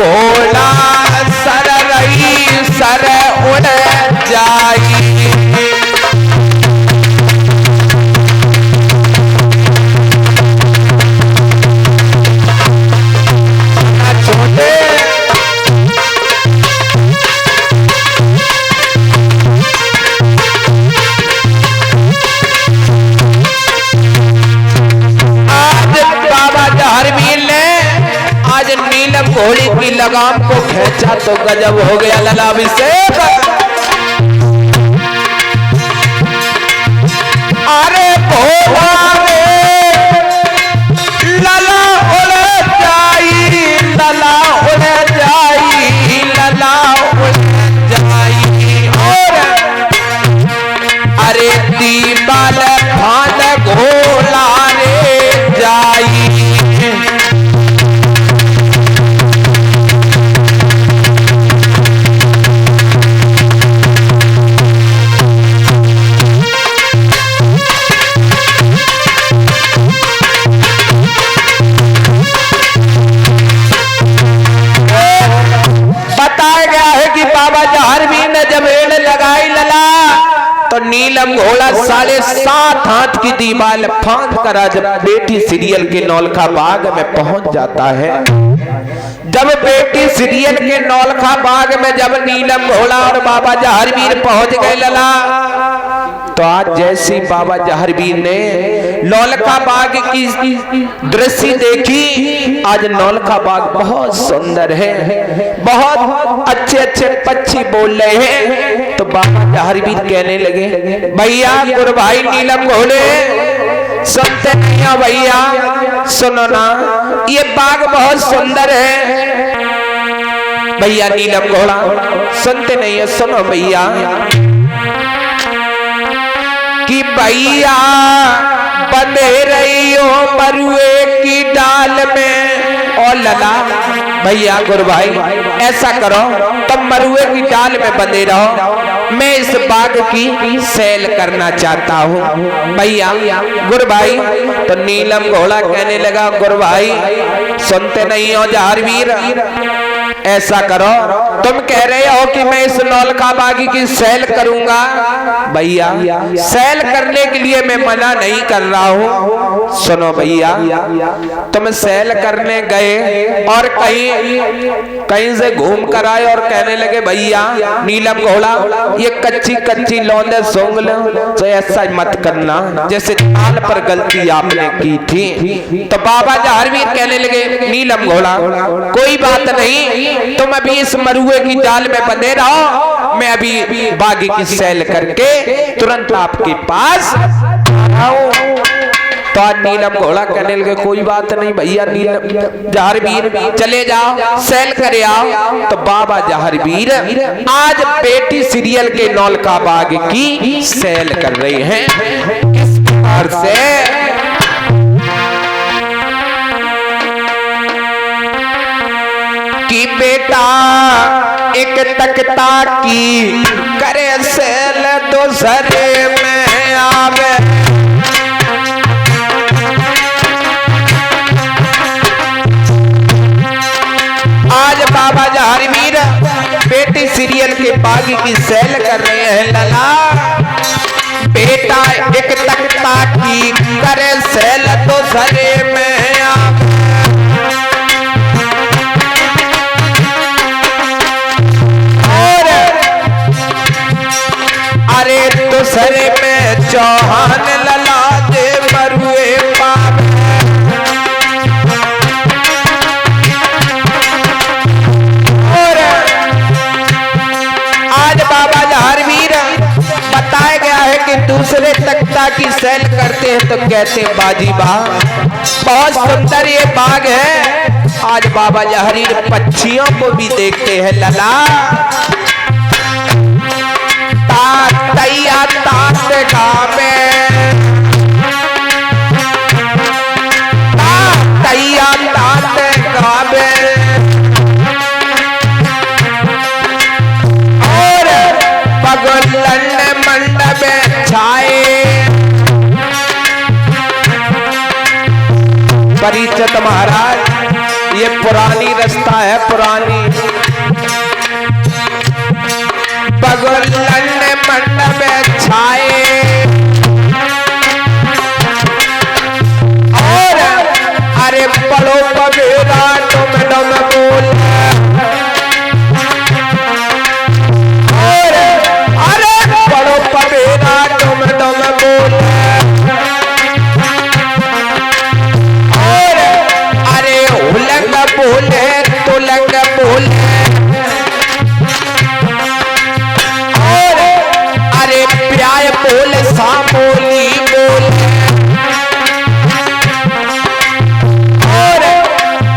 घोड़ा सर रही सर उड़ जाई। घोड़ी की लगाम को खींचा तो गजब हो गया ललाभिषेक। अरे घोड़ा लला उड़ जाई, लला उड़ जाई, लला उड़ जाई। और अरे दीवाल फान घोड़ा रे जाई। तो नीलम घोड़ा 7.5 हाथ की दीवार फांद कर जब बेटी सीरियल के नौलखा बाग में पहुंच जाता है। जब बेटी सीरियल के नौलखा बाग में जब नीलम घोड़ा और बाबा जहारवीर पहुंच गए लला, तो आज जैसी बाबा जहारवीर ने नौलखा बाग की दृश्य देखी, आज नौलखा बाग बहुत सुंदर है, बहुत अच्छे अच्छे पक्षी बोल रहे हैं। तो बाबा जहारवीर कहने लगे, भैया गुरु भाई नीलम घोड़े सुनते नहीं हो भैया, सुनो ना, ये बाग बहुत सुंदर है। भैया नीलम घोड़ा सुनते नहीं है, सुनो भैया कि भैया बंधे रही हो मरुए की डाल में। और लला भैया गुरु भाई ऐसा करो, तुम मरुए की डाल में बंधे रहो, मैं इस बाग की सैल करना चाहता हूँ। भैया गुरु भाई तो नीलम घोड़ा कहने लगा, गुरु भाई सुनते नहीं हो जहारवीर, ऐसा करो, तुम कह रहे हो कि मैं इस नौलखा बागी की सैल करूंगा। भैया सैल करने के लिए मैं मना नहीं कर रहा हूँ, सुनो भैया, तुम सैल करने गए और कहीं से घूम कर आए और कहने लगे भैया नीलम घोड़ा ये कच्ची कच्ची लौंदे सूंघ लो, तो ऐसा मत करना जैसे ताल पर गलती आपने की थी। तो बाबा जहारवीर कहने लगे, नीलम घोड़ा कोई बात नहीं, तुम अभी इस मरुए की डाल में बंधे रहो, मैं अभी बागी की सैल करके तुरंत आपके पास आऊं। तो आज नीलम घोड़ा कहने लगे, कोई बात नहीं भैया नीलम जहारवीर चले जाओ सैल करे आओ। तो बाबा जहारवीर आज बेटी सीरियल के नौलखा बाग की सैल कर रहे हैं। इस प्रकार से कि बेटा एक तकता की करे सैल दूसरे में आवे। आज बाबा जहारवीर बेटी सीरियल के बागी की सैल कर रहे हैं लला। बेटा एक तकता की करे सैल दूसरे में आवे। अरे दूसरे में चौहान लला दे मरुए पाप। और आज बाबा जहारवीर बताया गया है कि दूसरे तख्ता की सैल करते हैं तो कहते हैं बाजी बाग बहुत सुंदर ये बाग है। आज बाबा जहारवीर पक्षियों को भी देखते हैं लला। तैया तात गावे, तैया तात गावे। और पगलन मंडप छाए। परिचित महाराज ये पुरानी रास्ता है, पुरानी। बगलन मंडप छाए और अरे बड़ो पवेरा डुम डुम बोल और अरे बड़ो पवेरा डुम डुम बोल और अरे उलंग बोले तुलंग बोले और अरे प्याय बोल सामोली बोल और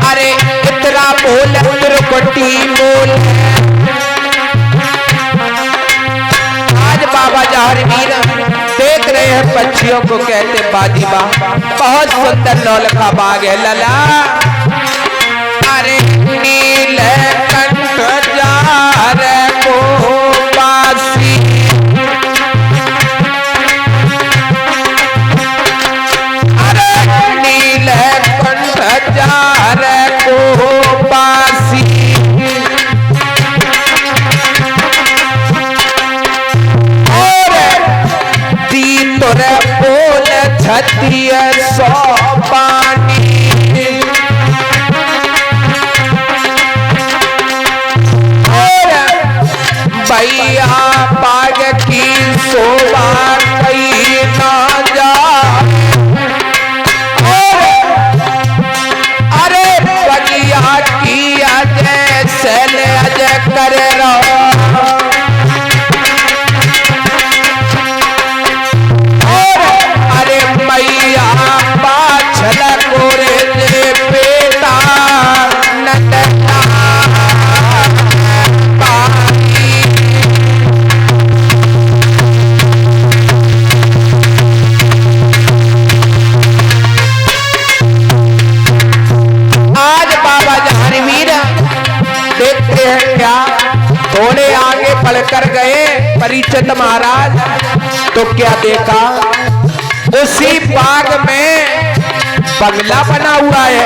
अरे इतरा बोल त्रिकुटी बोल। आज बाबा जहर मीरा देख रहे हैं पक्षियों को, कहते बाजी बा बहुत सुंदर नौलखा बाग है लला। अरे नील कंठ जार को बासी अरे नील कंठ जार को बासी और दी तोरे बोल छतिया सौ पानी भैया बाग की शोभा कहीं ना जा अरे बगिया की अजय सैल अजय कर रहा और अरे मैया पाछल गोरे जे बेटा नटना थोड़े आगे बढ़कर गए परीक्षित महाराज तो क्या देखा, उसी बाग में बंगला बना हुआ है।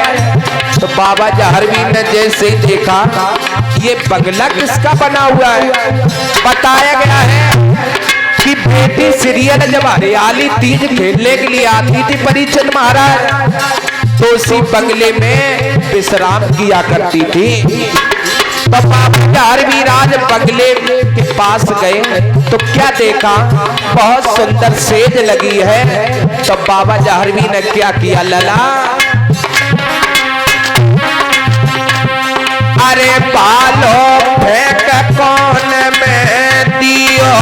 तो बाबा जहरवीर ने जैसे ही देखा ये बंगला किसका बना हुआ है, बताया गया है कि बेटी सीरियल जब हरियाली तीज खेलने के लिए आती थी परीक्षित महाराज तो उसी बंगले में विश्राम किया करती थी। तो बाबा जहरवीर आज बंगले के पास गए तो क्या देखा, बहुत सुंदर सेज लगी है। तो बाबा जहरवीर ने क्या किया लला, अरे बालो फेंक कौन में दियो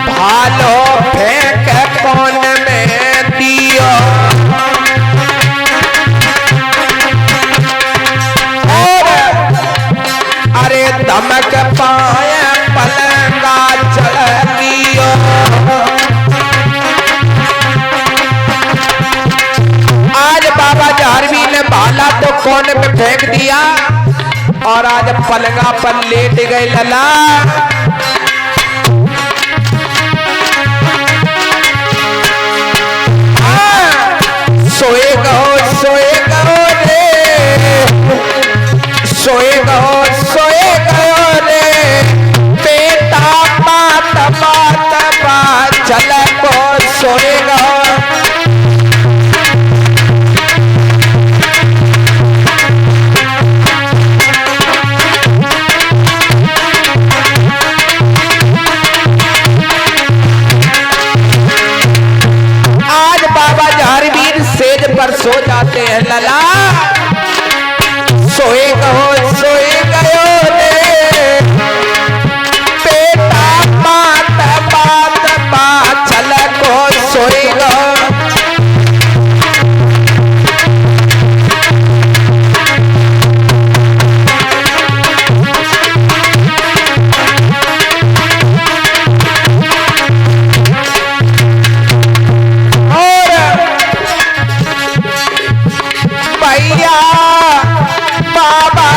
भालो फेंक कौन में दियो अरे धमक पाए पलंगा चलियो आज बाबा जहरवीर ने भाला तो कोने में फेंक दिया और आज पलंगा पर लेट गए लला। सोए गो रे सोए गो रे बेटा बात बात चल को सोए गो आज बाबा जहरवीर सेज पर सो जाते हैं लला। सोए गयो रे बेटा बात चल को सोए गो और भैया बाबा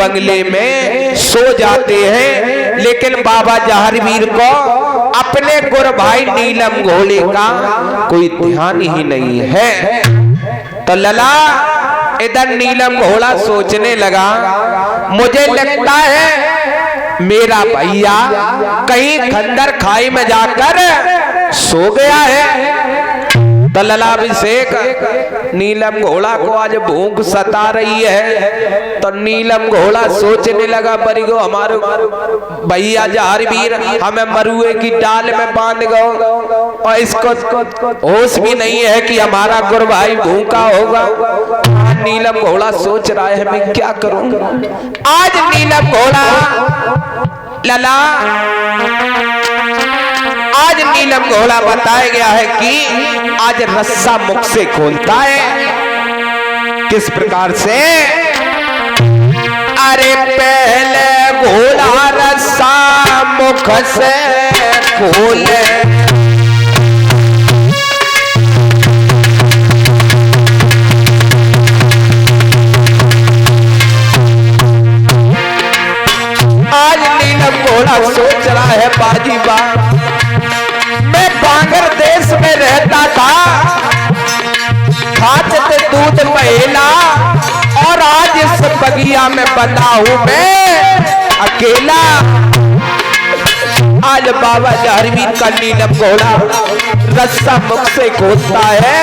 बंगले में सो जाते हैं, लेकिन बाबा जहारवीर को अपने गुरु भाई नीलम घोड़े का कोई ध्यान ही नहीं है। तो लला इधर नीलम घोड़ा सोचने लगा, मुझे लगता है मेरा भैया कहीं खंडर खाई में जाकर सो गया है। तो ललाभिषेक नीलम घोड़ा को आज भूख सता रही है। तो नीलम घोड़ा सोचने लगा, बरिगो हमारे भैया जहारवीर हमें मरुए की डाल में बांध गो और इसको होश भी नहीं है कि हमारा गुरु भाई भूखा होगा। नीलम घोड़ा सोच रहा है मैं क्या करूं। आज नीलम घोड़ा लला आज नीलम घोड़ा बताया गया है कि आज रस्सा मुख से खोलता है। किस प्रकार से? अरे पहले घोड़ा रस्सा मुख से खोले, आज नीलम घोड़ा सोच रहा है बाजी बा, मैं बांगर देश में रहता था, खाते दूध पहेला, और आज इस बगिया में बंधा हूं मैं अकेला। आज बाबा जहारवीर का नीलम घोड़ा रस्सा मुख से खोलता है।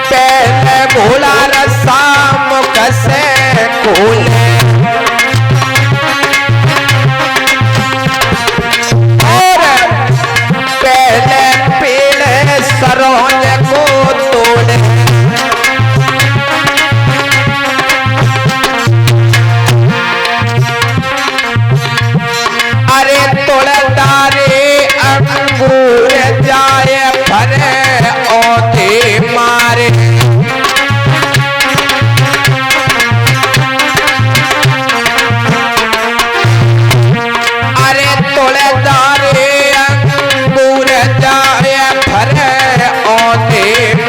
पहले घोड़ा रस्सा मुख से खोले, सरोज को तोड़े, अरे तोड़ता रे अंगूर जाए फरे औते मारे, अरे तोड़ता रे अंगूर जाए फरे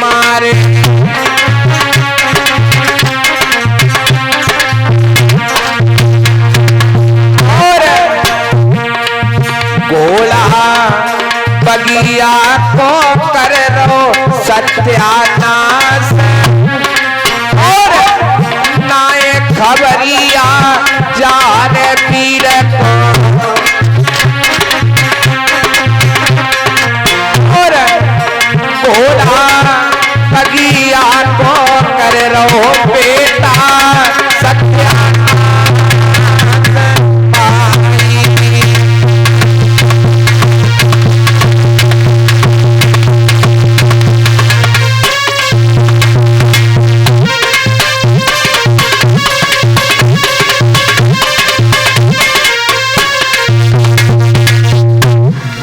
मारे। और घोड़ा बगिया को कर रो सत्यानाश, और नाए खबरिया जाने पीर को, और घोड़ा बगिया को कर रहो बेटा सत्यानाश।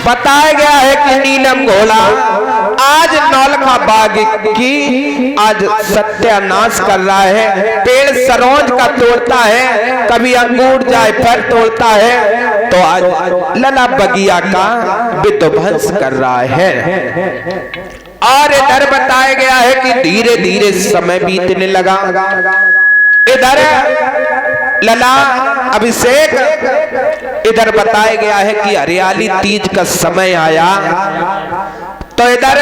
बताया गया है कि नीलम घोड़ा आज नौलखा बाग की आज सत्यानाश कर रहा है। पेड़ सरोज का तोड़ता है, कभी अंगूर जायफल तोड़ता है, तो आज लला बगिया का विध्वंस कर रहा है। और इधर बताया गया है कि धीरे धीरे समय बीतने लगा। इधर लला अभिषेक, इधर बताया गया है कि हरियाली तीज का समय आया। तो इधर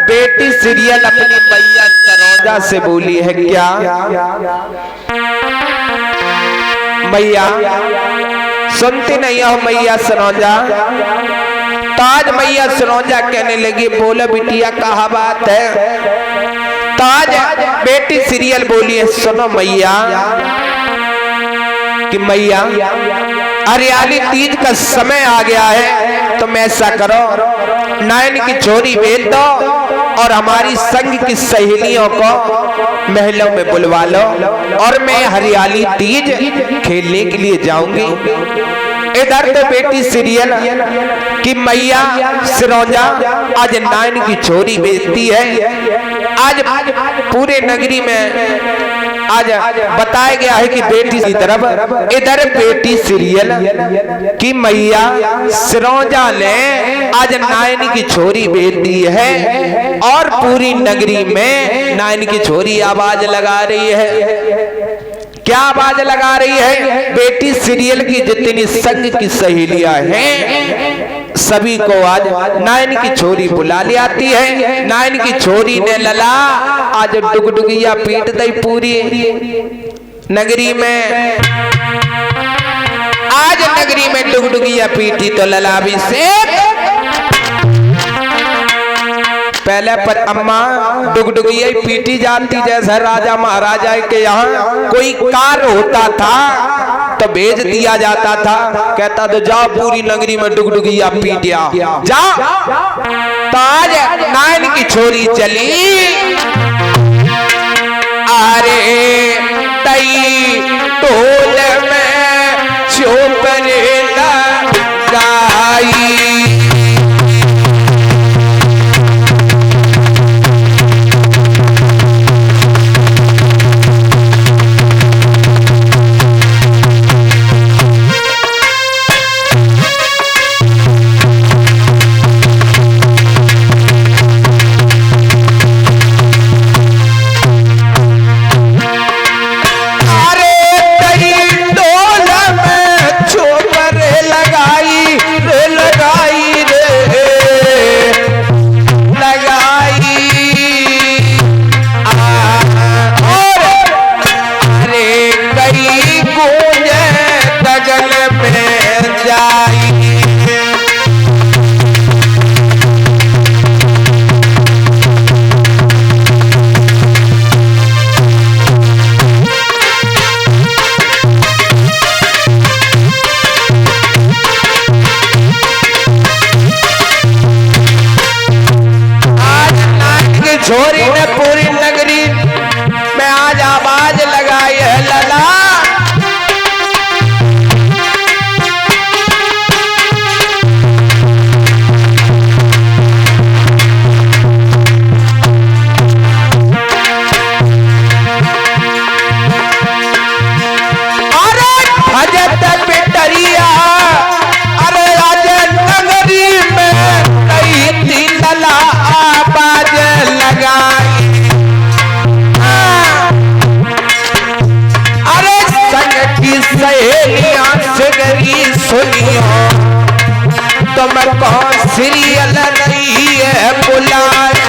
बेटी सीरियल अपनी मैया सरोजा से बोली है, क्या मैया सुनती नहीं हो मैया सरोजा? ताज मैया सरोजा कहने लगी, बोलो बिटिया कहा बात है? ताज बेटी सीरियल बोली है, सुनो मैया कि मैया हरियाली तीज का समय आ गया है, तुम ऐसा करो नयन की चोरी बेच दो और हमारी संग की सहेलियों को महलों में बुलवा लो और मैं हरियाली तीज खेलने के लिए जाऊंगी। इधर तो बेटी सीरियल कि मैया सिरौजा आज नयन की चोरी बेचती है। आज पूरे नगरी में आज बताया गया है कि बेटी की तरफ, इधर बेटी सीरियल कि मैया सिरौजा ने आज नायन की छोरी बेच दी है और पूरी नगरी में नायन की छोरी आवाज लगा रही है। क्या आवाज लगा रही है? बेटी सीरियल की जितनी संग की सहेलियां हैं सभी को आज नायन की छोरी बुला ले आती है। नायन की छोरी ने लला आज डुगडुगिया पीट दई पूरी नगरी में। आज नगरी में डुगडुगिया पीटी तो लला भी से पहले पर अम्मा डुगडुगिया पीटी जाती जैसे राजा महाराजा के यहाँ कोई कार्य होता था तो भेज दिया जाता था, कहता तो जाओ पूरी नगरी में डुगडुगिया पीटिया जाओ। तो आज नायन की छोरी चली अरे तई टोल में चोपरे लगाई। छोरी ने पूरी नगरी में आज आवाज लगाई है लला अरे भजत पिटरिया अरे आज नगरी में कई थी लला आवाज लगाई। अरे संग की सहेलियां सिगरी सुनियो तुम कौन सीरियल नहीं है बुलाए।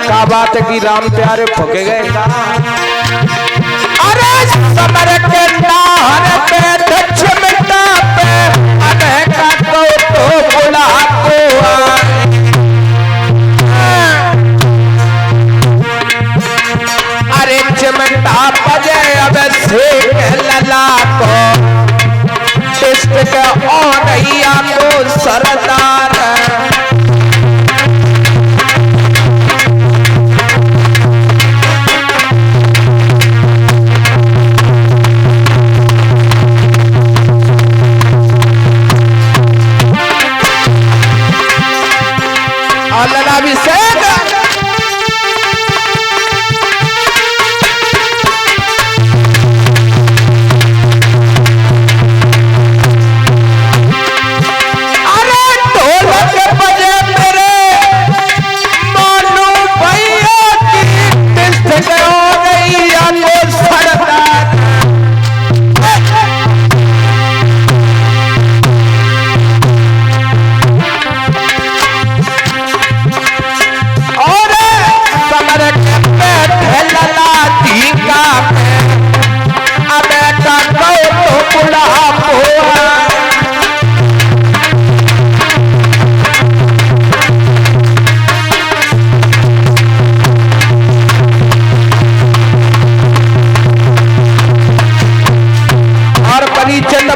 क्या बात है कि राम प्यारे फुके गए। अरे समर के नार पे दक्षिणता पे अनेका को तो बुला को अरे चिमटा बजे अब से लला को इष्ट के औरैया को सरदार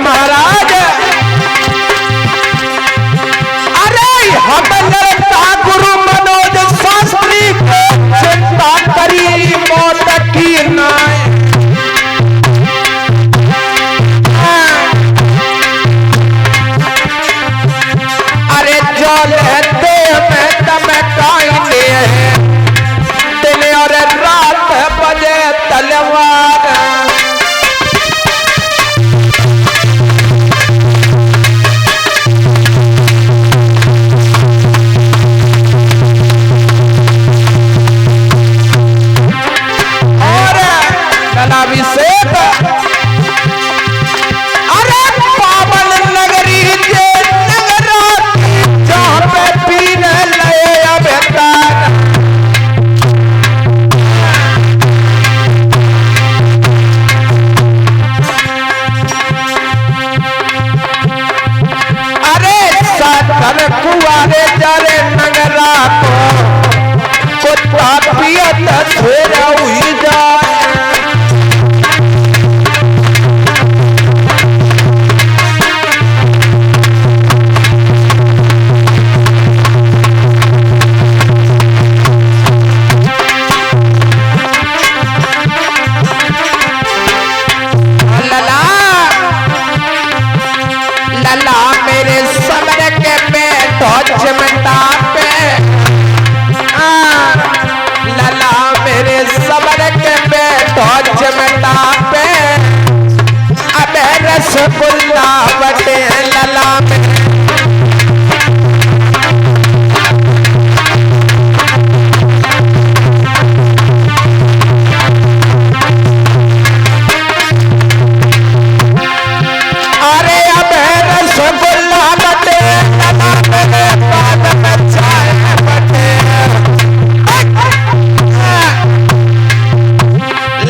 महाराज अरे हम लड़का गुरु मनोज शास्त्री को चिंता करी मौत की नाय। अरे जो लेते में तब काई दिन और रात बजे दशहरा हुई जाए। चिमटा पे लला मेरे सबर के बैठो चिमटा पे अब रसगुल्ला बटे लला में। अरे अब रसगुल्ला बटे लला मेरे बाद में चाय बटे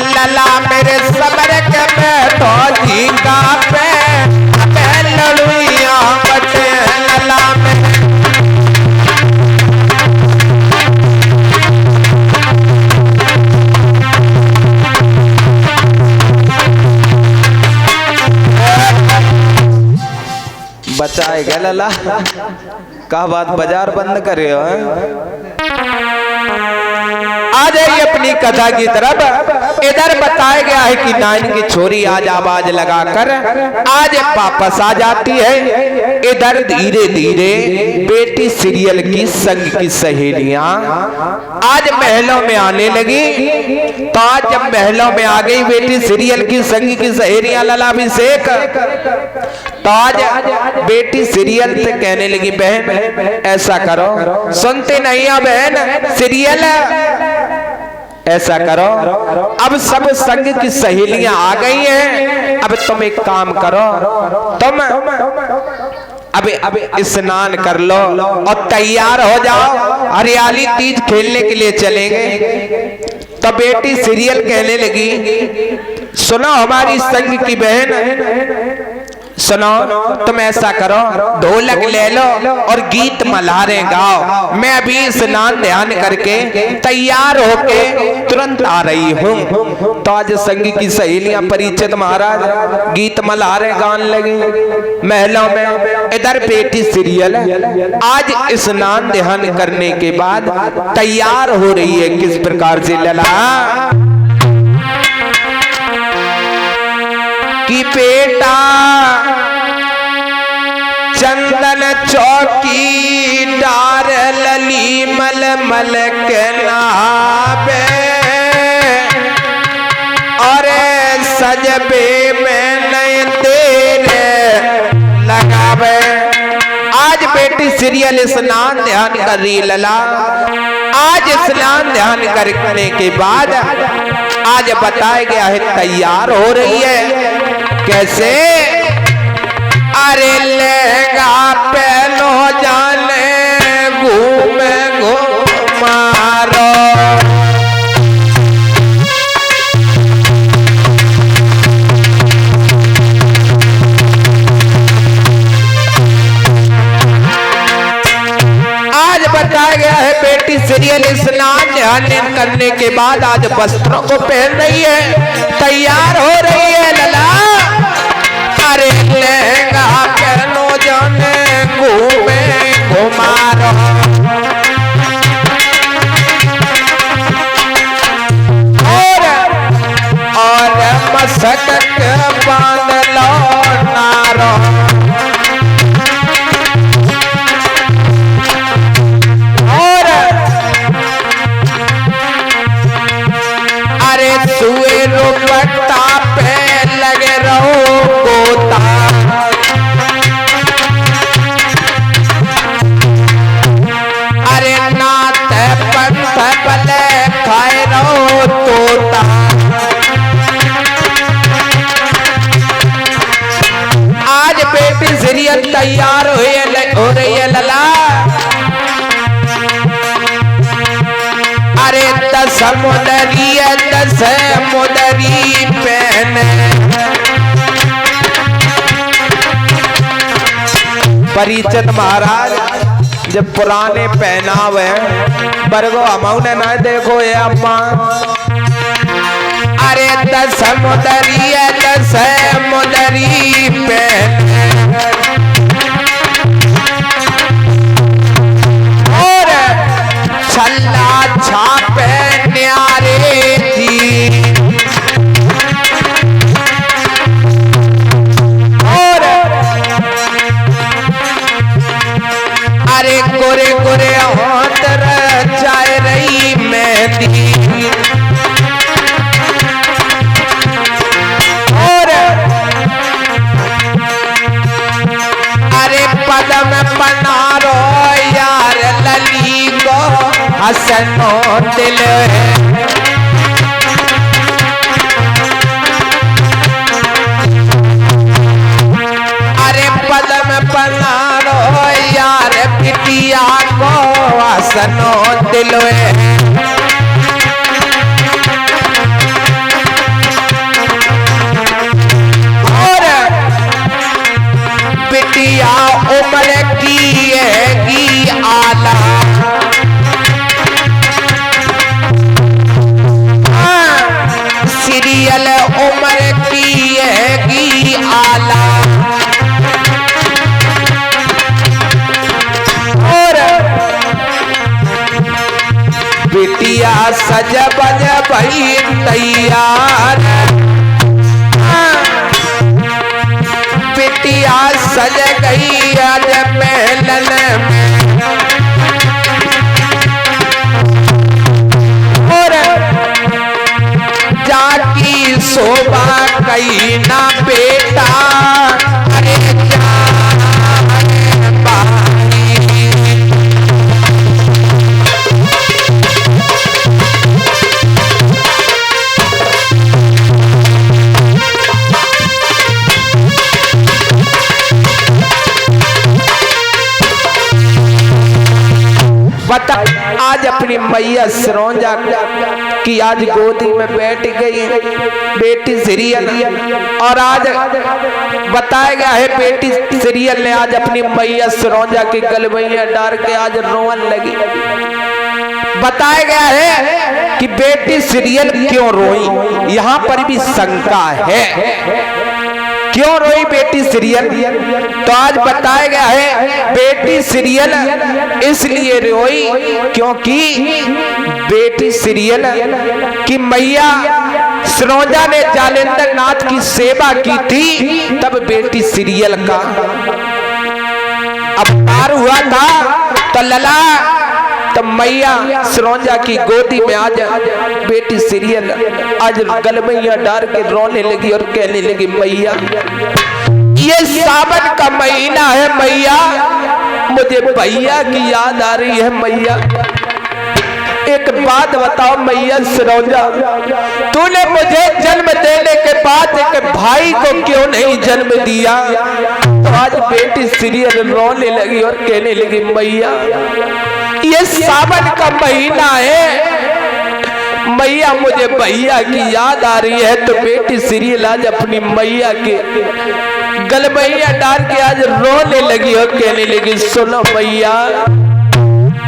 लला मेरे सबर के बैठो झींगा पे लड़ुइया बटे लला में। बचाए गए लला का बात बाजार बंद करे हो। आ जाइए अपनी कथा की तरफ। इधर बताया गया है कि नाइन की छोरी आज आवाज लगाकर आज वापस आ जाती है। इधर धीरे धीरे बेटी सीरियल की संग की सहेलियां आज महलों में आने लगी। तो आज जब महलों में आ गई बेटी सीरियल की संग की सहेलियां ललाभिषेक, तो आज बेटी सीरियल से कहने लगी बहन ऐसा करो, सुनते नहीं हो बहन सीरियल, ऐसा करो अब सब संग की सहेलियां आ गई हैं, अब तुम एक काम करो, तुम अब स्नान कर लो और तैयार हो जाओ, हरियाली तीज खेलने के लिए चलेंगे। तो बेटी सीरियल कहने लगी सुनो हमारी संग की बहन, सुनो तुम ऐसा करो ढोलक ले लो और गीत मल्हारे गाओ, मैं अभी स्नान ध्यान करके तैयार होके तुरंत आ रही हूँ। तो आज संग की सहेलियां परिचित महाराज गीत मल्हारे गाने लगी महलों में। इधर बेटी सीरियल आज स्नान ध्यान करने के बाद तैयार हो रही है किस प्रकार से लला कि बेटा चंदन चौकी डार लली मल मल के नाबे और सजबे में नहीं तेरे लगावे। आज बेटी सीरियल स्नान ध्यान कर रही लला। आज स्नान ध्यान करने के बाद आज बताया गया है तैयार हो रही है। कैसे? अरे लहंगा पहनो जाने घूमे घुमारो, आज बताया गया है बेटी सीरियल स्नान ध्यान करने के बाद आज वस्त्रों को पहन रही है, तैयार हो रही है लला। अरे लहंगा पहनो जाने घूमे घुमारो, और मसक बांध लो नारो, और अरे सुए रुपट्टा पे लगे रहो गोता, अरे नात पंथ बले खाए रहो तोता। आज बेटी सीरियल तैयार हो रही है लला। अरे दस मुदरी पहने परिचित महाराज जब पुराने पहनावे बरगो हमने ना देखो ये अम्मा। अरे दस मुदरी पे और छल्ला छापे न्यारे जी। और अरे गोरे गोरे हाथ रचाए रही मेहंदी। पदम पनारो यार लली को हसनो दिल है। अरे पदम पनारो यार बिटिया को हसनो दिल है। बिटिया उम्र की है आला। सीरियल उम्र की है आला। और बिटिया सज बज भई तैयार। बिटिया सज गई आज महलन में। और जाकी शोभा कई ना बेटा। अरे बता आज अपनी मैया सरोजा की आज गोदी में बैठ गई बेटी सीरियल। और आज बताया गया है बेटी सीरियल ने आज अपनी मैया सरोजा की गलवैया डाल के आज रोवन लगी। बताया गया है कि बेटी सीरियल क्यों रोई, यहाँ पर भी शंका है क्यों रोई बेटी सीरियल। तो आज बताया गया है बेटी सीरियल इसलिए रोई क्योंकि बेटी सीरियल की मैया सरोजा ने जालेंद्र नाथ की सेवा की थी। तब बेटी सीरियल का अवतार हुआ था। तो लला तो मैया सरोजा की गोदी में आज बेटी सीरियल आज गलमैया डाल के रोने लगी और कहने लगी मैया ये सावन का महीना है मैया, मुझे भैया की याद आ रही है मैया। एक बात बताओ मैया सरोजा, तूने मुझे जन्म देने के बाद एक भाई को क्यों नहीं जन्म दिया। तो आज बेटी सीरियल रोने लगी और कहने लगी मैया ये सावन का महीना है मैया, मुझे भैया की याद आ रही है। तो बेटी सीरियल आज अपनी मैया के गलमैया डाल के आज रोने लगी और कहने लगी सुनो मैया,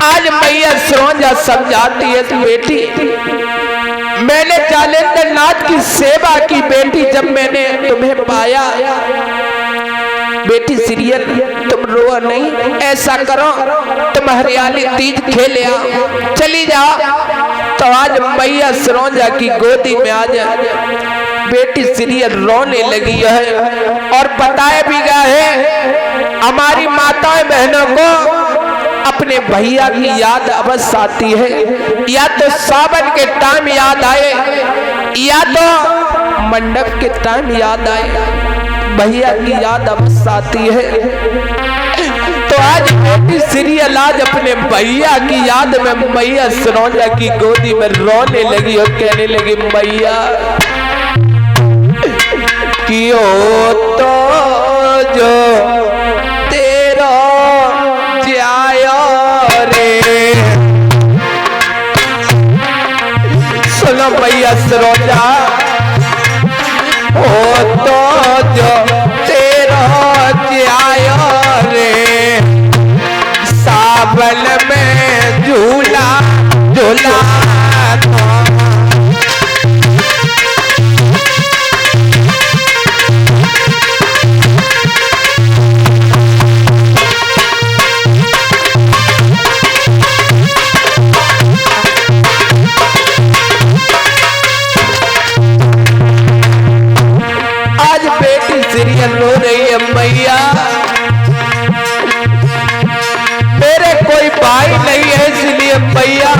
आज मैया सरोजा समझाती है तो बेटी मैंने जालेंद्र नाथ की सेवा की बेटी, जब मैंने तुम्हें पाया बेटी सीरियल तुम रो नहीं, ऐसा करो तुम हरियाली तीज खेले आओ चली जाओ। तो आज मैया सरोजा की गोदी में आज बेटी सीरियल रोने लगी है। और बताया भी गया है हमारी माताएं बहनों को अपने भैया की याद अवश्य आती है, या तो सावन के टाइम याद आए या तो मंडप के टाइम याद आए, भैया की याद अवश्य आती है। तो आज बेटी सीरियल आज अपने भैया की याद में मैया सरोजा की गोदी में रोने लगी और कहने लगी मैया कियो तो जो तेरा जाया रे। सुनो मैया सरोजा ओ तो जो तेरा जाया रे, साब सावन में झूला झूला आज बेटी सीरियल रो रही है मैया, मेरे कोई भाई नहीं है इसलिए मैया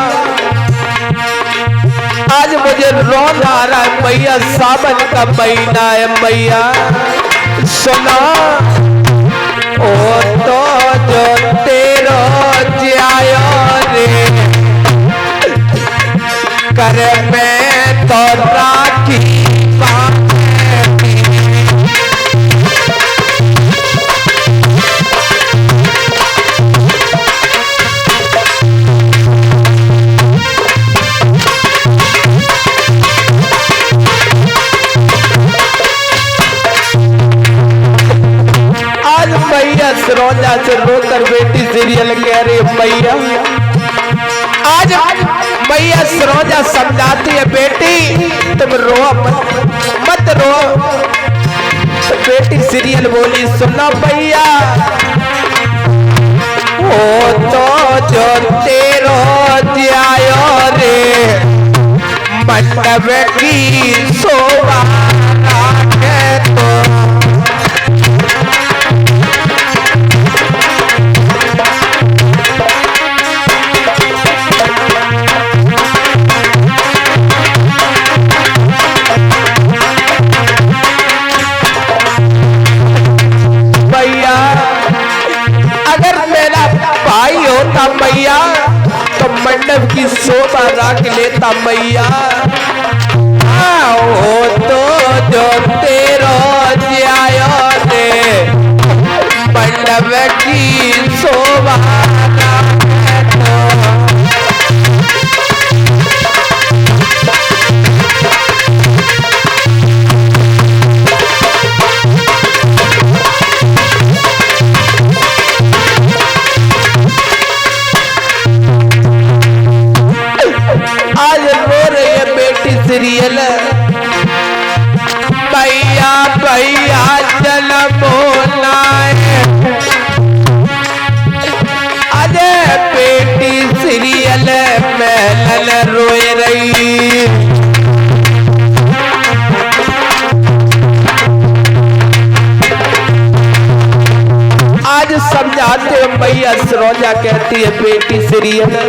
आज मुझे रोना आ रहा है मैया। सावन का महीना है मैया, सुना ओ तो जो तेरो जायो रे करे मैं तो राखी रोजा से रोकर बेटी सीरियल कह रही है मैया। आज मैया सरोजा समझाती है बेटी तुम रो मत रो। तो बेटी सीरियल बोली सुनो मैया ओ तो जो तेरो जायो रे मंडप की शोभा राखे तो मैया तो मंडप की शोभा रख लेता मैया। ओ तो जो तेरो जायो रे मंडप की शोभा सीरियल भैया भैया जन्म अजय बेटी सीरियल में रोए रही। आज समझाते भैया सरोजा कहती है बेटी सीरियल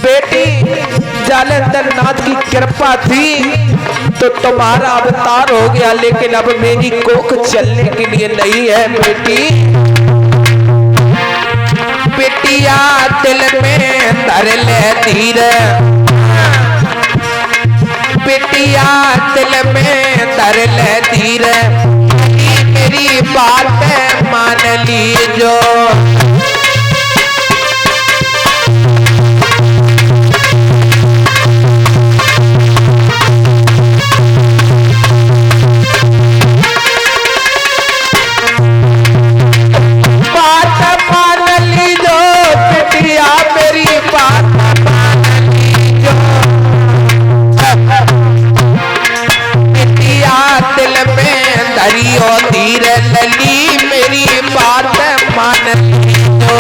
बेटी जालंधर नाथ की कृपा थी तो तुम्हारा अवतार हो गया, लेकिन अब मेरी कोख चलने के लिए नहीं है बेटी। बेटिया दिल में धर ले धीर, बेटिया दिल में धर ले धीर, मेरी बात मान लीजो। धीरे लली मेरी बात मान लीजो।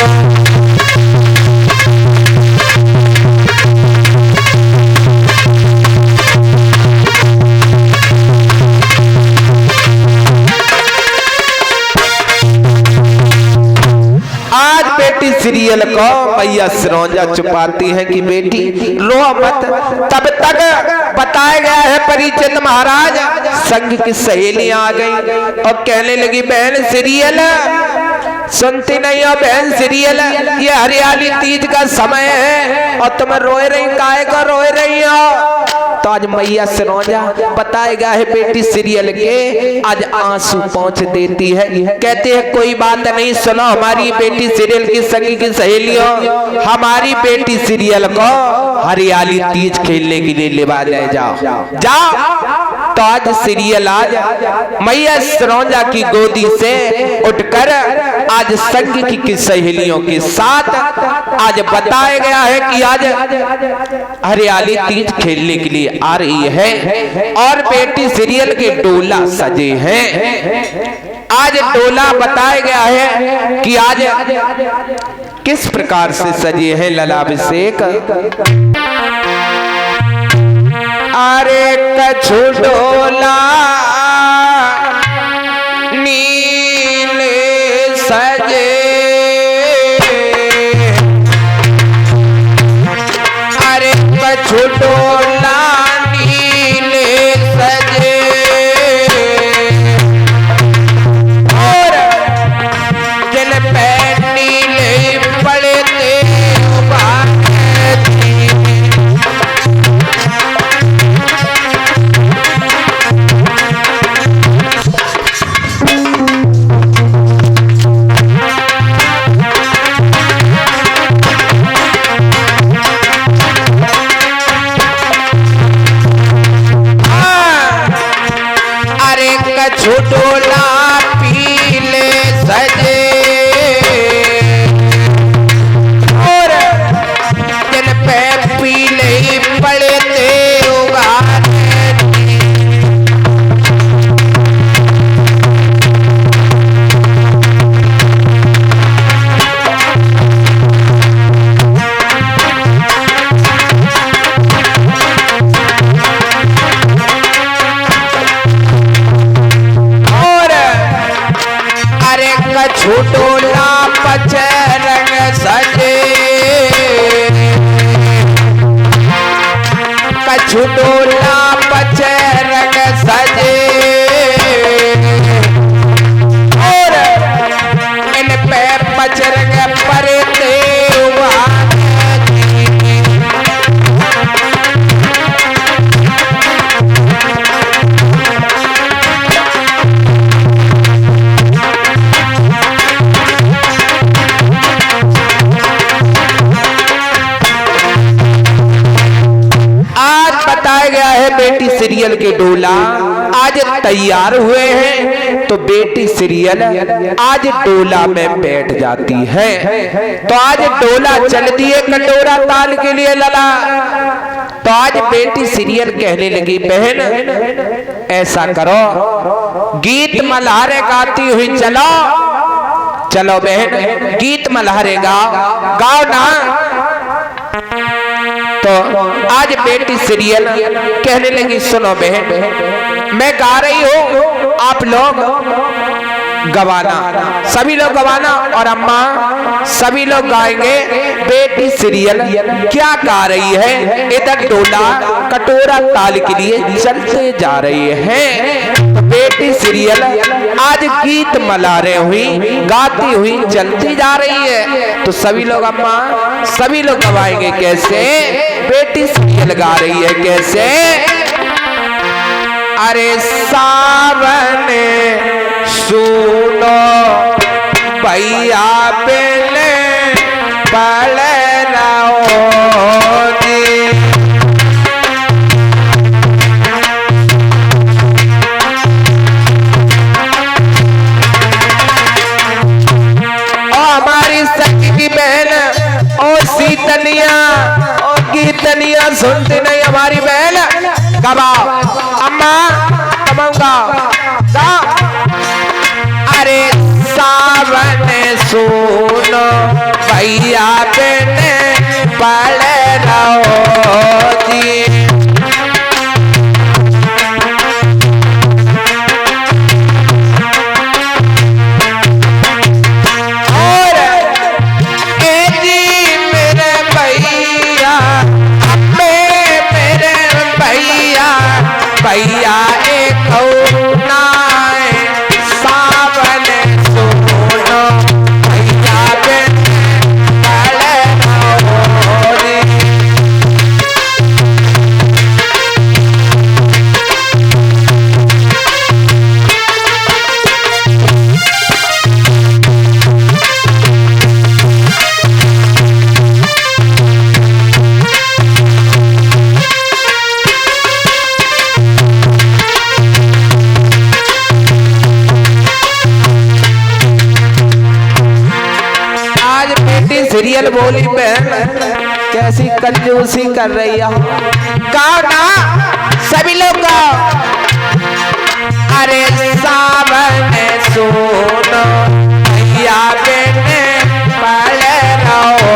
आज बेटी सीरियल को मैया सरोजा छुपाती है कि बेटी रो मत। तब तक बताया गया है परिचित महाराज संघ की सहेलियां आ गई और कहने लगी बहन सीरियल सुनती नहीं हो बहन सीरियल, ये हरियाली तीज का समय है और तुम रोए रही काहे को रोए रही हो। तो आज मैया सरोजा बताएगा है बेटी सीरियल के आज आंसू पहुंच देती है। कहते हैं कोई बात नहीं, सुनो हमारी बेटी सीरियल की संगी की सहेलियों, हमारी बेटी सीरियल को हरियाली तीज खेलने के लिए लेवा ले जाओ जाओ। तो आज सीरियल आज मैया सरोजा की गोदी से उठकर आज संग की सहेलियों के साथ आज बताया गया है कि आज हरियाली तीज खेलने के लिए आ रही है और बेटी सीरियल के डोला सजे हैं। आज डोला बताया गया है कि आज किस प्रकार से सजे हैं ललाभिषेक। अरे कछु डोला नीले सजे, अरे कछु डोला नीले सजे और दिल पे नीले पड़ते डोला पीले सजे और दिल पे पीले ही पड़ते डोला पचरंग सजे, कछु डोला पचरंग सजे और इन पे पचरंग परते गया है। बेटी सीरियल के डोला आज तैयार हुए हैं तो बेटी सीरियल आज डोला में बैठ जाती है। तो आज डोला चलती है कटोरा ताल के लिए लला। तो आज बेटी सीरियल कहने लगी बहन ऐसा करो गीत मल्हारे गाती हुई चलो, चलो बहन गीत मल्हारे गाओ ना। तो आज बेटी सीरियल कहने लगी सुनो बहन मैं गा रही हूँ आप लोग गवाना, सभी लोग गवाना और अम्मा सभी लोग गाएंगे। बेटी सीरियल क्या गा रही है, इधर डोला कटोरा ताल के लिए चलते जा रही है। तो बेटी सीरियल आज गीत मल्हारे हुई गाती हुई चलती जा रही है। तो सभी लोग अम्मा सभी लोग गवाएंगे कैसे, बेटी सीरियल गा रही है कैसे। अरे सावन सुनो भैया बेले पड़ रहो जी, और हमारी सखी की बहन और शीतलिया और गीतलिया सुनती नहीं हमारी बहन गवाओ अम्मा कमाऊंगा गा। अरे सावन सुनो भैया बेने पड़ रहो जी, और जी मेरे भैया मेरे भैया भैया एक नाय सावन सुनो भैया बेने पड़ रहो जी। सीरियल बोली बहन कैसी कंजूसी कर रही है। गाओ ना सभी लोग गाओ। अरे सावन सोनो भैया बेने पल रहो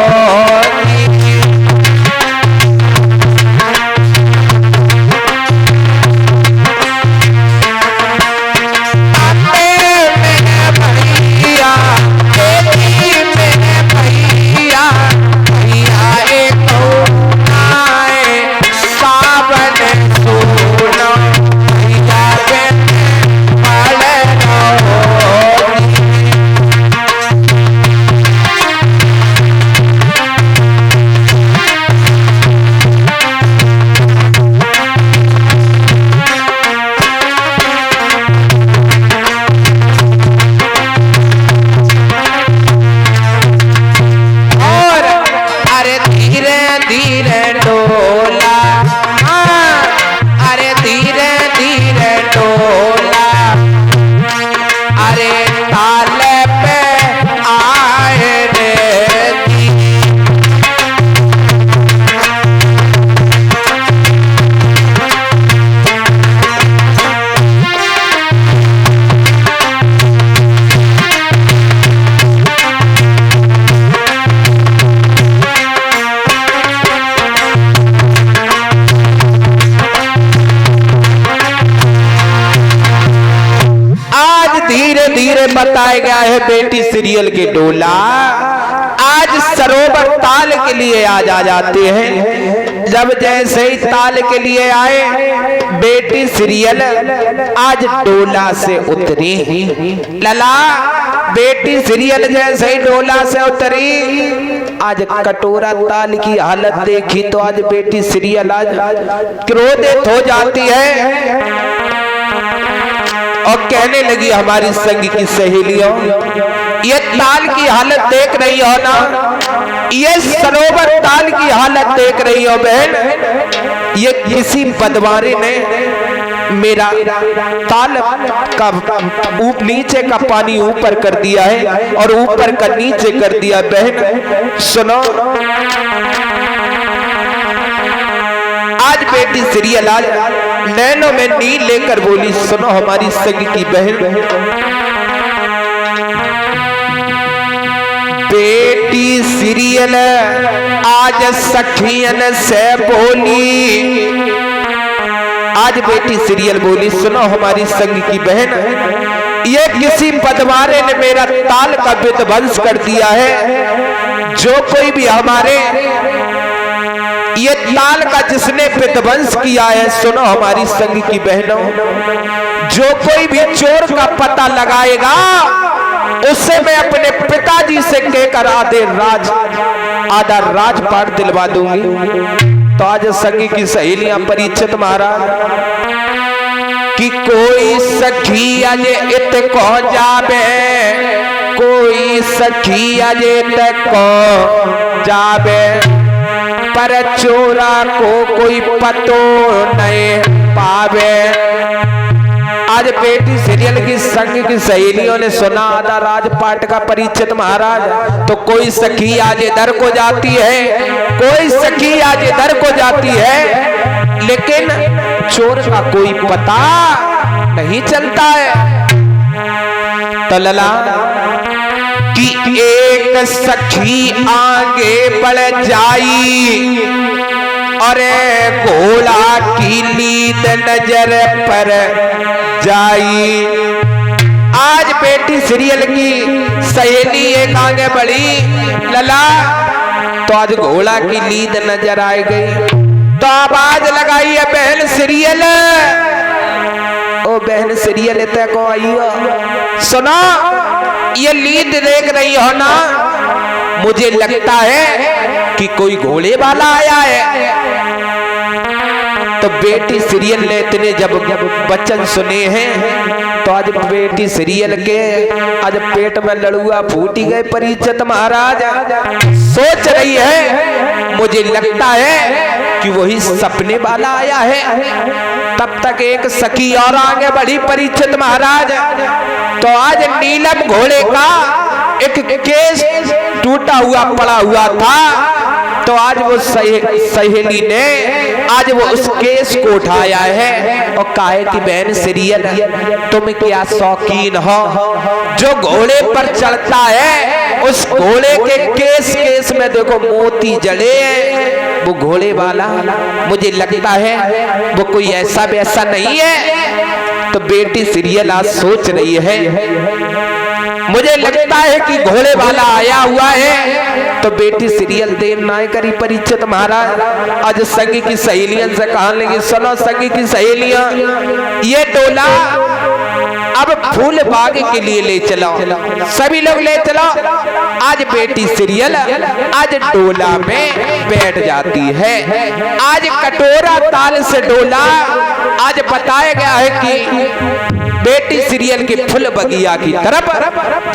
बताया गया है बेटी सीरियल के डोला आज सरोवर ताल के लिए आज आ जाते हैं। जब जैसे ही ताल के लिए आए बेटी सीरियल आज डोला से उतरी। लला बेटी सीरियल जैसे ही डोला से उतरी आज कटोरा ताल की हालत देखी तो आज बेटी सीरियल आज क्रोधित हो जाती है और कहने लगी हमारी संग की सहेलियों ये ताल की हालत देख रही हो ना, ये सरोवर ताल की हालत देख रही हो बहन, ये किसी बदमारे ने मेरा ताल का नीचे का पानी ऊपर कर दिया है और ऊपर का नीचे कर दिया। बहन सुनो आज बेटी सीरियल आज नैनों में नील लेकर बोली सुनो हमारी संग की बहन। बेटी सीरियल आज सखियन से बोली, आज बेटी सीरियल बोली सुनो हमारी संग की बहन, ये किसी बदमारे ने मेरा ताल का विध्वंस कर दिया है। जो कोई भी हमारे ये ताल का जिसने विध्वंस किया है सुनो हमारी संग की बहनों, जो कोई भी चोर का पता लगाएगा उससे मैं अपने पिताजी से कहकर आधा राजपाट दिलवा दूंगी। तो आज संगी की सहेलियां परीक्षित महाराज कि कोई सखी अजे इत को जाबे, कोई सखी अजे तक को जाबे, पर चोरा को कोई पतो नहीं पावे। आज बेटी सीरियल की संग की सहेलियों ने सुना आधा राजपाट का परिचित महाराज, तो कोई सखी आज इधर को जाती है, कोई सखी आज इधर को जाती है, लेकिन चोर का कोई पता नहीं चलता है। तो लला कि एक सखी आगे बढ़ जाई और घोड़ा की लीद नजर पर जाई। आज बेटी सीरियल की सहेली एक आगे बढ़ी लला, तो आज घोड़ा की लीद नजर आ गई। तो आवाज लगाई है बहन सीरियल, ओ बहन सीरियल तक को आई हो, सुनो ये लीद देख रही हो ना, मुझे लगता है कि कोई घोड़े वाला आया है। तो बेटी सीरियल ने इतने जब वचन सुने हैं तो आज बेटी सीरियल के आज पेट में लड़ुआ फूटी गए परिचित महाराज। सोच रही है मुझे लगता है कि वही सपने वाला आया है। तब तक एक सखी और आगे बढ़ी परिचित महाराज, तो आज नीलम घोड़े का एक केस टूटा हुआ पड़ा हुआ था, तो आज वो सहेली ने आज वो उस केस को उठाया है और कहा कि बहन सीरियल तुम क्या शौकीन हो, जो घोड़े पर चढ़ता है उस घोड़े के केस में देखो मोती जड़े हैं, वो घोड़े वाला मुझे लगता है वो कोई ऐसा वैसा नहीं है। तो बेटी सीरियल आज सोच रही है, मुझे लगता है कि घोड़े वाला आया हुआ है। तो बेटी सीरियल देर ना करी परिचित महाराज, आज संगी की सहेलियां से कहा लगी, सुनो संगी की सहेलियां, ये डोला अब फूल बाग के लिए ले चलो, सभी लोग ले चलो। आज बेटी सीरियल आज डोला में बैठ जाती है। आज कटोरा ताल से डोला आज बताया गया है कि बेटी सीरियल के फुल बगिया की तरफ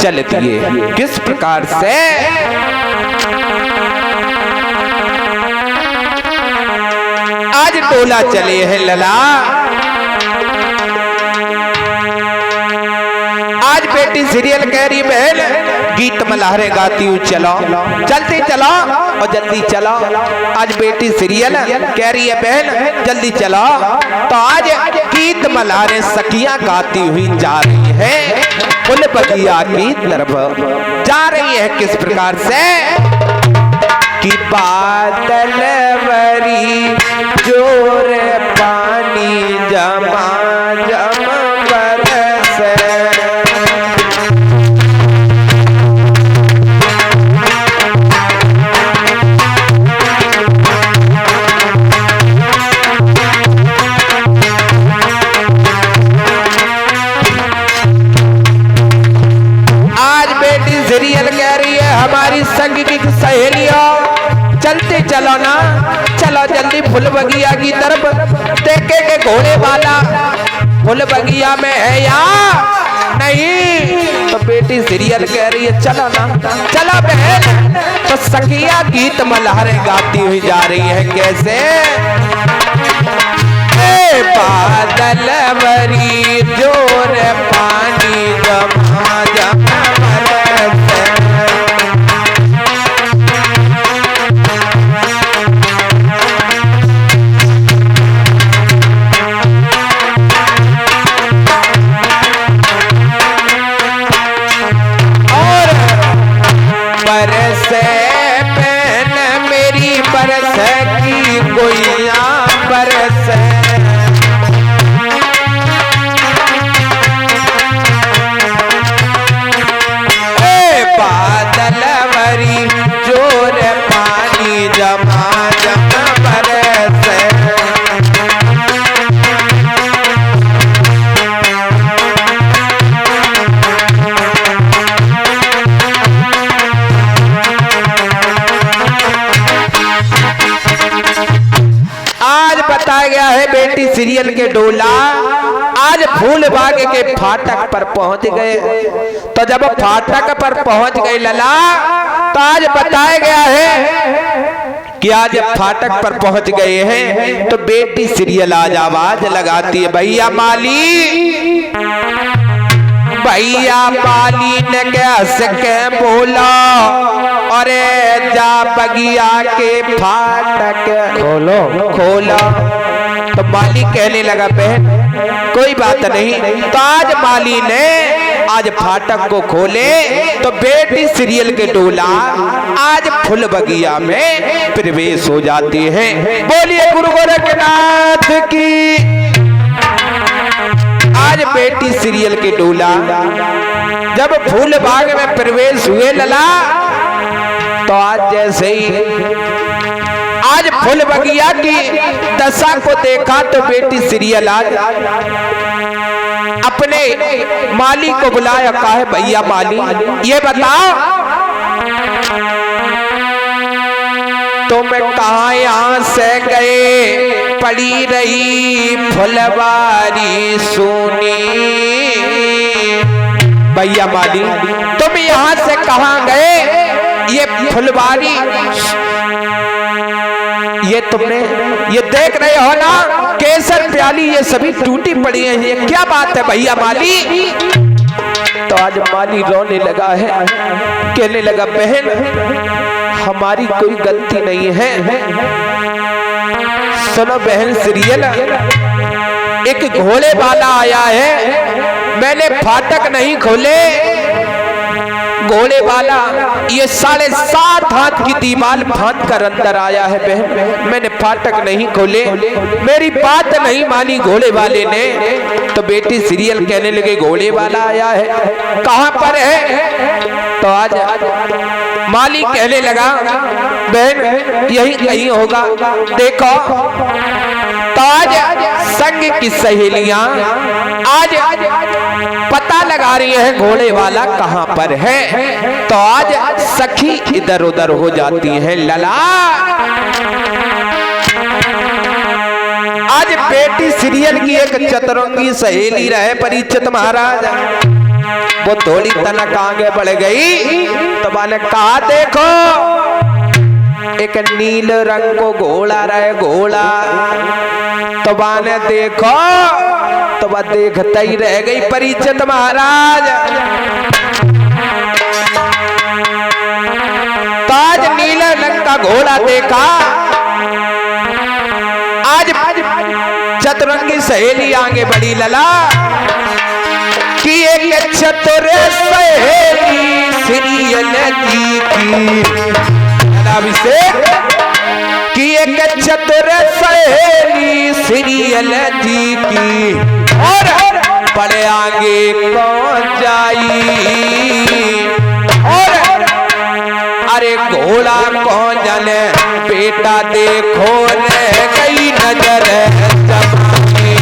चलती है। किस प्रकार से आज डोला चले हैं लला। आज बेटी सीरियल कह रही बहन गीत मल्हारे गाती हूँ, चलो जल्दी चलो और जल्दी चलो। आज बेटी सीरियल कह रही है बहन जल्दी चलो, तो आज गीत मल्हारे सखियां गाती हुई जा रही है, फुल बगिया की तरफ जा रही है। किस प्रकार से कि बादल वरी जोर पानी जमा जमा बरस, सीरियल कह रही है हमारी संग की सहेलियों चलते चलो ना, चलो जल्दी फुल बगिया की तरफ, देखे के घोड़े वाला फुल बगिया में है या नहीं। तो बेटी सीरियल कह रही है चलो ना, चलो बहन। तो सखिया गीत मल्हारे गाती हुई जा रही है, कैसे बादल वरी जोर पानी जमा जमा सीरियल के डोला आज फूल बाग के फाटक पर पहुंच गए। तो जब फाटक पर पहुंच गए लला, तो आज बताया गया है कि आज फाटक पर पहुंच गए हैं। तो बेटी सीरियल आज आवाज लगाती है, भैया माली, भैया माली ने कैसे के बोला, अरे जा बगिया के फाटक खोलो खोलो। तो माली कहने लगा बहन कोई बात नहीं। तो आज माली ने आज फाटक को खोले, तो बेटी सीरियल के डोला आज फुल बगिया में प्रवेश हो जाती है। बोलिए गुरु गोरखनाथ की। आज बेटी सीरियल के डोला जब फूल बाग में प्रवेश हुए लला, तो आज जैसे ही आज फुल बगिया की दशा को देखा, तो बेटी सीरियल आज अपने माली को बुलाया, कहा है भैया माली ये बताओ तुम कहाँ यहाँ से गए, पड़ी रही फुलवारी सुनी। भैया माली तुम यहाँ से कहाँ गए, ये फुलवारी ये तुमने ये देख रहे हो ना, केसर प्याली ये सभी टूटी पड़ी है, ये क्या बात है भैया माली। तो तो आज माली रोने लगा है, कहने लगा बहन हमारी कोई गलती नहीं है। सुनो बहन सीरियल, एक घोड़े वाला आया है, मैंने फाटक नहीं खोले, घोड़े वाला ये 7.5 हाथ की दीवार फांद कर अंदर आया है बहन, मैंने फाटक नहीं खोले, मेरी बात नहीं मानी घोड़े वाले ने। तो बेटी सीरियल कहने लगे घोड़े वाला आया है, कहां पर है? तो आज माली कहने लगा बहन यही कहीं होगा, देखो। तो आज संग की सहेलियां आज पता लगा रही है घोड़े वाला कहां पर है। तो आज सखी इधर उधर हो जाती है। लला आज बेटी सीरियल की एक चतुरंगी सहेली रहे परीक्षित महाराज, वो थोड़ी तनक आगे बढ़ गई तो मैंने कहा देखो एक नील रंग को घोड़ा रहे, घोड़ा तो बाने देखो तो वह देखता ही रह गई परीक्षित महाराज। ताज नीले रंग का घोड़ा देखा, आज चतुरंगी सहेली आगे बढ़ी लला कि एक चतुर सहेली सीरियल जी की अभिषेक कि एक चतुर सहेली सीरियल जी की और बड़े आगे कौन जाई, और अरे घोड़ा कौन जाने बेटा देखो रह गई नजर जमाने।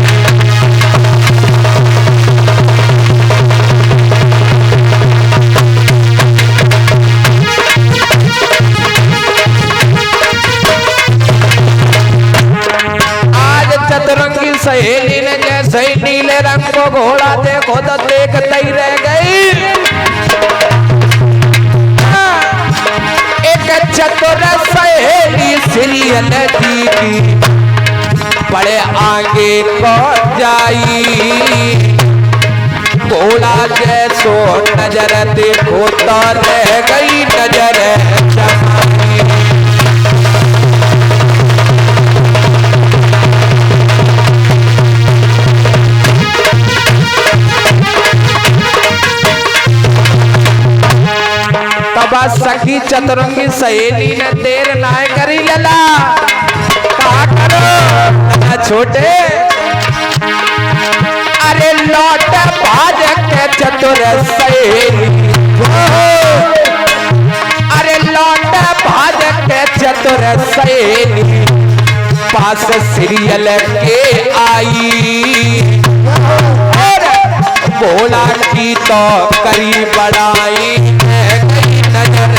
चतुरंगी सहेली ने जैसे ही नीले रंग को घोड़ा देखो तो देखते ही रह गई। एक चतुर सहेली सीरियल जी की बड़े आगे पहुंच जाई, घोड़ा जैसो नजर देखो तो रह गई नजर जमाने। सखी चतुरंगी सहेली ने देर ना करी लला, कहा करो छोटे अरे लौट भाज के चतुर सहेली, अरे लौट भाज के चतुर सहेली पास सीरियल के आई, और घोड़ा की तो करी बड़ाई नजर